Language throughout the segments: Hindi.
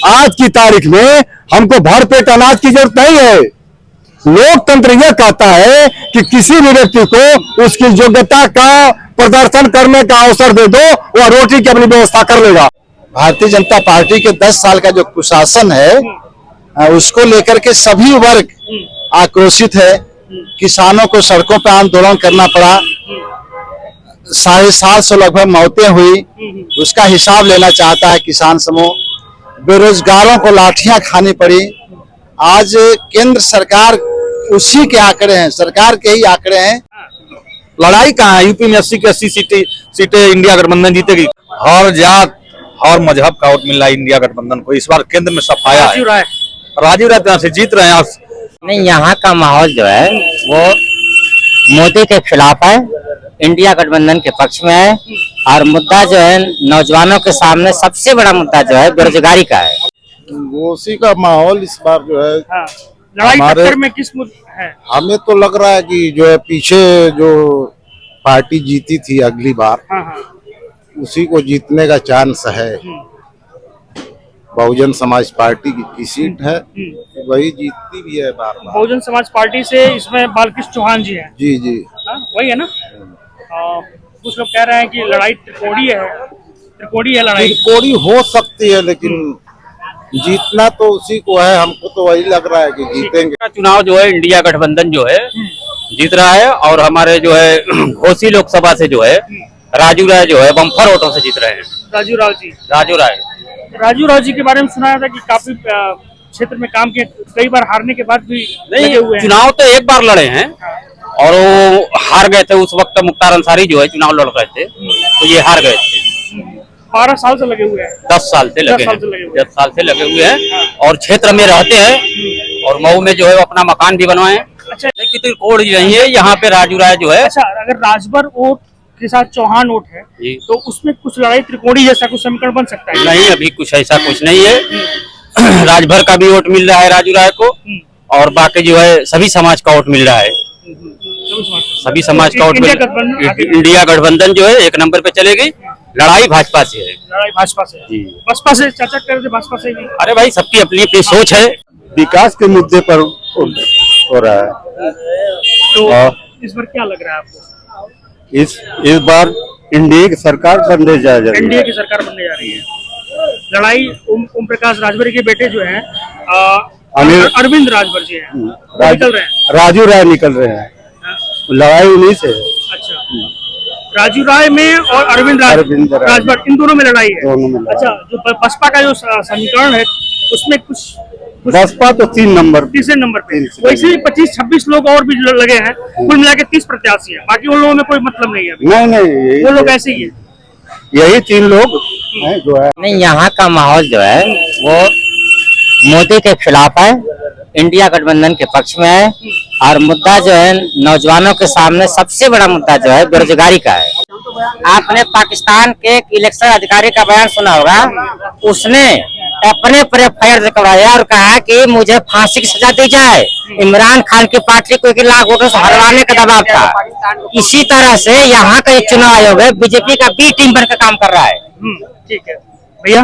आज की तारीख में हमको भरपेट अनाज की जरूरत नहीं है। लोकतंत्र यह कहता है कि किसी भी व्यक्ति को उसकी योग्यता का प्रदर्शन करने का अवसर दे दो, वह रोटी की अपनी व्यवस्था कर लेगा। भारतीय जनता पार्टी के 10 साल का जो कुशासन है उसको लेकर के सभी वर्ग आक्रोशित है। किसानों को सड़कों पर आंदोलन करना पड़ा, 750 लगभग मौतें हुई, उसका हिसाब लेना चाहता है किसान समूह। बेरोजगारों को लाठियां खानी पड़ी। आज केंद्र सरकार उसी के आंकड़े हैं, सरकार के ही आंकड़े हैं। लड़ाई कहाँ है? यूपी में 80 की 80 सीटें इंडिया गठबंधन जीतेगी। हर जात और मजहब का वोट मिल रहा है इंडिया गठबंधन को। इस बार केंद्र में सफाया है। राजीव राय यहाँ से जीत रहे हैं। नहीं, यहाँ का माहौल जो है वो मोदी के खिलाफ है, इंडिया गठबंधन के पक्ष में है। और मुद्दा जो है नौजवानों के सामने सबसे बड़ा मुद्दा जो है बेरोजगारी का है। वो उसी का माहौल इस बार जो है लड़ाई टक्कर में किस मुद्दे है? हमें तो लग रहा है कि जो है पीछे जो पार्टी जीती थी अगली बार, उसी को जीतने का चांस है। बहुजन समाज पार्टी की सीट है, वही जीतती भी है बार बार। बहुजन समाज पार्टी से इसमें बालकृष्ण चौहान जी हैं। जी जी, वही है ना। कुछ लोग कह रहे हैं कि लड़ाई त्रिकोणीय है लड़ाई। त्रिकोणी हो सकती है, लेकिन जीतना तो उसी को है। हमको तो वही लग रहा है कि जीतेंगे। चुनाव जो है इंडिया गठबंधन जो है जीत रहा है। और हमारे जो है घोसी लोकसभा से जो है राजू राय जो है बम्पर वोटों से जीत रहे हैं। राजू राव जी के बारे में सुना था कि काफी क्षेत्र में काम किए, कई बार हारने के बाद भी नहीं, लगे हुए हैं। चुनाव तो एक बार लड़े हैं और वो हार गए थे। उस वक्त मुख्तार अंसारी जो है चुनाव लड़ रहे थे, तो ये हार गए थे। 12 साल से लगे हुए हैं। 10 साल से लगे हैं और क्षेत्र में रहते हैं। और मऊ में जो है अपना मकान भी बनवाए। अच्छा, कोड नहीं है यहाँ पे। राजू राय जो है, अच्छा, अगर राजभर वोट के साथ चौहान वोट है तो उसमें कुछ लड़ाई त्रिकोणी जैसा कुछ समीकरण बन सकता है? नहीं, अभी कुछ ऐसा कुछ नहीं है। राजभर का भी वोट मिल रहा है राजू राय को, और बाकी जो है सभी समाज का वोट मिल रहा है। सभी समाज का वोट। इंडिया गठबंधन जो है 1 नंबर पे चलेगी। लड़ाई भाजपा से है। बसपा से चर्चा कर रहे, भाजपा से भी। अरे भाई, सबकी अपनी अपनी सोच है। विकास के मुद्दे पर हो रहा है। तो इस बार क्या लग रहा है आपको? इस बार एनडीए की सरकार बनने जा रही है। एनडीए की सरकार बनने जा रही है। लड़ाई ओम प्रकाश राजभर के बेटे जो है अरविंद राजभर जी हैं, निकल रहे हैं। राजू राय निकल रहे हैं। लड़ाई उन्हीं से है। अच्छा, राजू राय में और अरविंद राजभर, इन दोनों में लड़ाई है। अच्छा, जो बसपा का जो समीकरण है उसमें कुछ बसपा तो 3 नंबर, तीसरे नंबर पे। वैसे ही 25-26 लोग और भी लगे हैं। कुल मिला के 30 प्रत्याशी है। बाकी उन लोगों में कोई मतलब नहीं है। नहीं, वो लोग ऐसे ही है। यही 3 लोग हैं जो है। नहीं, यहाँ का माहौल जो है वो मोदी के खिलाफ है, इंडिया गठबंधन के पक्ष में है। और मुद्दा जो है नौजवानों के सामने सबसे बड़ा मुद्दा जो है बेरोजगारी का है। आपने पाकिस्तान के इलेक्शन अधिकारी का बयान सुना होगा। उसने अपने पर एफआईआर करवाया और कहा कि मुझे फांसी की सजा दी जाए। इमरान खान की पार्टी को 1 लाख वोटों से हरवाने का दबाव था। इसी तरह से यहाँ का चुनाव आयोग है, बीजेपी का बी टीम बनकर काम कर रहा है। ठीक है भैया,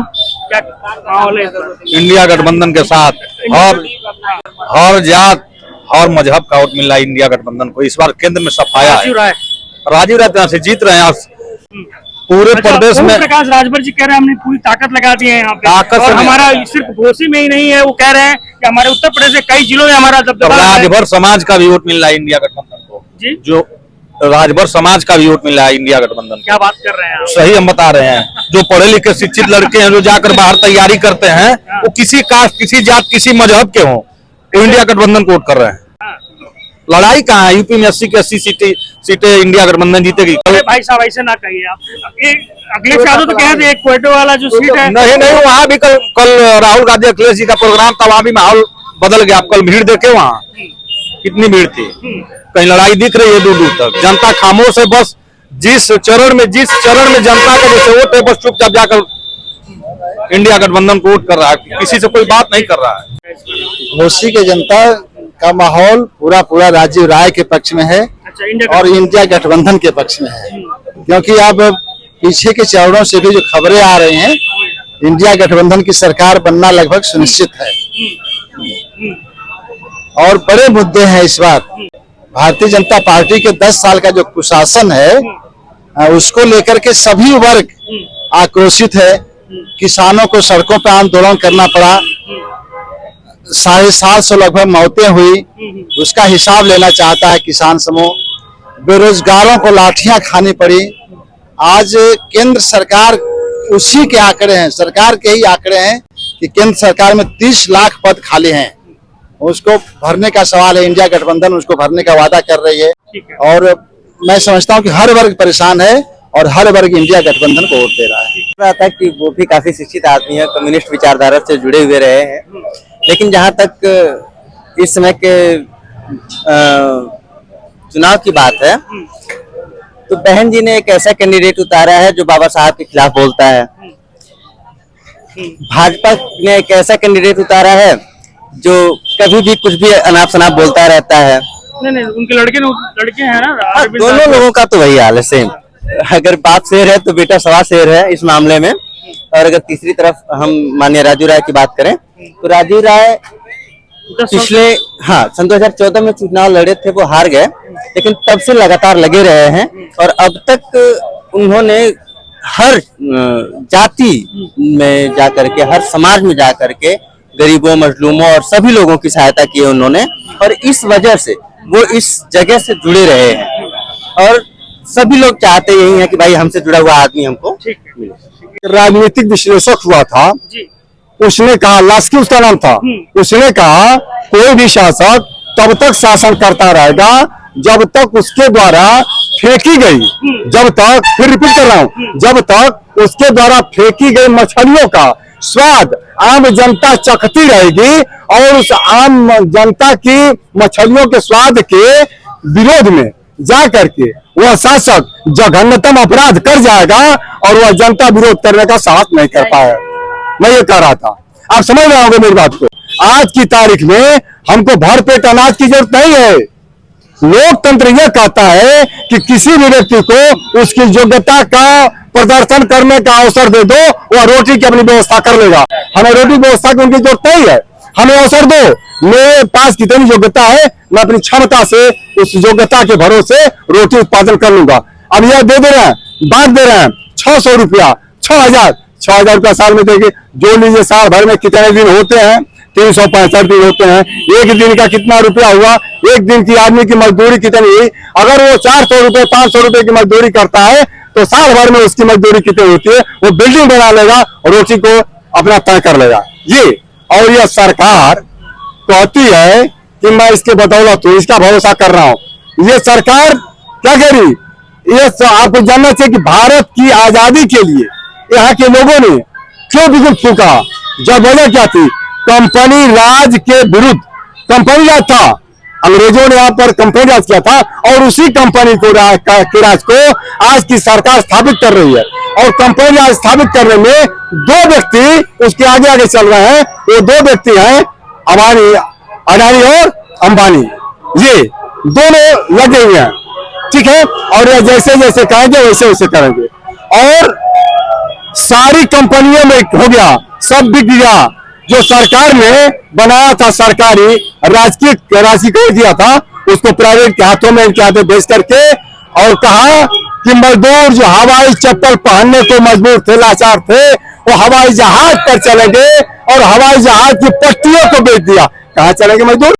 क्या माहौल है? इंडिया गठबंधन के साथ और हर जात और मजहब का वोट मिल रहा है इंडिया गठबंधन को। इस बार केंद्र में सफाया है। राजीव राय यहाँ से जीत रहे हैं। पूरे प्रदेश में प्रकाश राजभर जी कह रहे हैं हमने पूरी ताकत लगा दी है यहाँ पे। और हमारा सिर्फ घोसी में ही नहीं है, वो कह रहे हैं कि हमारे उत्तर प्रदेश के कई जिलों में हमारा दबदबा है। राजभर समाज का भी वोट मिल रहा है इंडिया गठबंधन को जी। जो राजभर समाज का भी वोट मिल रहा है इंडिया गठबंधन। क्या बात कर रहे हैं आप? सही हम बता रहे हैं। जो पढ़े लिखे शिक्षित लड़के हैं, जो जाकर बाहर तैयारी करते हैं, वो किसी कास्ट, किसी जात, किसी मजहब के हों, वो इंडिया गठबंधन को वोट कर रहे हैं। लड़ाई कहाँ है? यूपी में 80 की 80 सीटें इंडिया गठबंधन जीतेगी। भाई साहब, ऐसे ना कहिए आप। अखिलेश यादव तो कह रहे थे एक क्वेटे वाला जो सीट है। नहीं, वहाँ भी कल राहुल गांधी अखिलेश जी का प्रोग्राम था, वहाँ भी माहौल बदल गया। आप कल भीड़ देखे वहाँ कितनी भीड़ थी? कहीं लड़ाई दिख रही है दूर दूर तक? जनता खामोश है। बस जिस चरण में जनता का जैसे वोट है, बस चुपचाप जाकर इंडिया गठबंधन को वोट कर रहा है। किसी से कोई बात नहीं कर रहा है। घोसी के जनता का माहौल पूरा राजीव राय के पक्ष में है। अच्छा, और इंडिया गठबंधन के पक्ष में है। क्योंकि अब पीछे के चरणों से भी जो खबरें आ रही हैं इंडिया गठबंधन की सरकार बनना लगभग सुनिश्चित है और बड़े मुद्दे हैं इस बार। भारतीय जनता पार्टी के 10 साल का जो कुशासन है उसको लेकर के सभी वर्ग आक्रोशित है। किसानों को सड़कों पर आंदोलन करना पड़ा, 750 लगभग मौतें हुई, उसका हिसाब लेना चाहता है किसान समूह। बेरोजगारों को लाठियां खानी पड़ी। आज केंद्र सरकार उसी के आंकड़े हैं, सरकार के ही आंकड़े हैं कि केंद्र सरकार में 30 लाख पद खाली हैं, उसको भरने का सवाल है। इंडिया गठबंधन उसको भरने का वादा कर रही है और मैं समझता हूं कि हर वर्ग परेशान है और हर वर्ग इंडिया गठबंधन को वोट दे रहा है। रहा था कि वो भी काफी शिक्षित आदमी है, कम्युनिस्ट विचारधारा से जुड़े हुए रहे हैं, लेकिन जहां तक इस समय के चुनाव की बात है तो बहन जी ने एक ऐसा कैंडिडेट उतारा है जो बाबा साहब के खिलाफ बोलता है। भाजपा ने एक ऐसा कैंडिडेट उतारा है जो कभी भी कुछ भी अनाप शनाप बोलता रहता है। नहीं, उनके लड़के हैं ना, दोनों लोगों का तो वही हाल है सेम। अगर बाप शेर है तो बेटा सवा शेर है इस मामले में। और अगर तीसरी तरफ हम माननीय राजू राय की बात करें तो राजू राय पिछले सन 2014 में चुनाव लड़े थे, वो हार गए, लेकिन तब से लगातार लगे रहे हैं और अब तक उन्होंने हर जाति में जाकर के, हर समाज में जाकर के गरीबों, मजलूमों और सभी लोगों की सहायता की है उन्होंने। और इस वजह से वो इस जगह से जुड़े रहे हैं और सभी लोग चाहते यही है कि भाई हमसे जुड़ा हुआ आदमी हमको मिले। राजनीतिक विश्लेषक हुआ था, उसने कहा, लास्की उसका नाम था, उसने कहा कोई भी शासक तब तक शासन करता रहेगा जब तक उसके द्वारा फेंकी गई, जब तक, फिर रिपीट कर रहा हूं, जब तक उसके द्वारा फेंकी गई मछलियों का स्वाद आम जनता चखती रहेगी और उस आम जनता की मछलियों के स्वाद के विरोध में जा करके वह शासक जघन्यतम अपराध कर जाएगा और वह जनता विरोध करने का साहस नहीं कर पाएगा। मैं ये कह रहा था, आप समझ रहे होंगे मेरी बात को। आज की तारीख में हमको भरपेट अनाज की जरूरत नहीं है। लोकतंत्र यह कहता है कि किसी भी व्यक्ति को उसकी योग्यता का प्रदर्शन करने का अवसर दे दो, वह रोटी की अपनी व्यवस्था कर लेगा। हमें रोटी व्यवस्था की उनकी जरूरत नहीं है, हमें अवसर दो। मेरे पास कितनी योग्यता है, मैं अपनी क्षमता से उस योग्यता के भरोसे रोटी उत्पादन कर लूंगा। अब यह दे रहे हैं, बांट दे रहे हैं 600 रुपया, 6,000 रुपया साल में देंगे। जो लीजिए साल भर में कितने दिन होते हैं, 365 दिन होते हैं। एक दिन का कितना रुपया हुआ, एक दिन की आदमी की मजदूरी कितनी हुई। अगर वो 400 रुपए 500 रुपए की मजदूरी करता है तो साल भर में उसकी मजदूरी कितनी होती है, वो बिल्डिंग बना लेगा और रोटी को अपना तय कर लेगा जी। और यह सरकार कहती है कि मैं इसके बदौलत हूं, इसका भरोसा कर रहा हूं। ये सरकार क्या कह रही, ये आपको जानना चाहिए कि भारत की आजादी के लिए यहाँ के लोगों ने क्यों बिगुल फूका। जब वजह क्या थी, कंपनी राज के विरुद्ध, कंपनी राज था, अंग्रेजों ने यहाँ पर कंपनी राज किया था और उसी कंपनी को के राज को आज की सरकार स्थापित कर रही है। और कंपनी राज स्थापित करने में दो व्यक्ति उसके आगे आगे चल रहे हैं। वो दो व्यक्ति हैं अडानी और अंबानी, ये दोनों लगे हुए हैं, ठीक है। और ये जैसे जैसे कहेंगे वैसे वैसे करेंगे और सारी कंपनियों में हो गया, सब बिक गया। जो सरकार ने बनाया था, सरकारी राजकीय राशि कर दिया था, उसको प्राइवेट के हाथों में, इनके हाथों बेच करके, और कहा कि मजदूर जो हवाई चप्पल पहनने को मजबूर थे, लाचार थे, वो हवाई जहाज पर चले गए और हवाई जहाज की पट्टियों को बेच दिया। कहाँ चलेंगे मजदूर?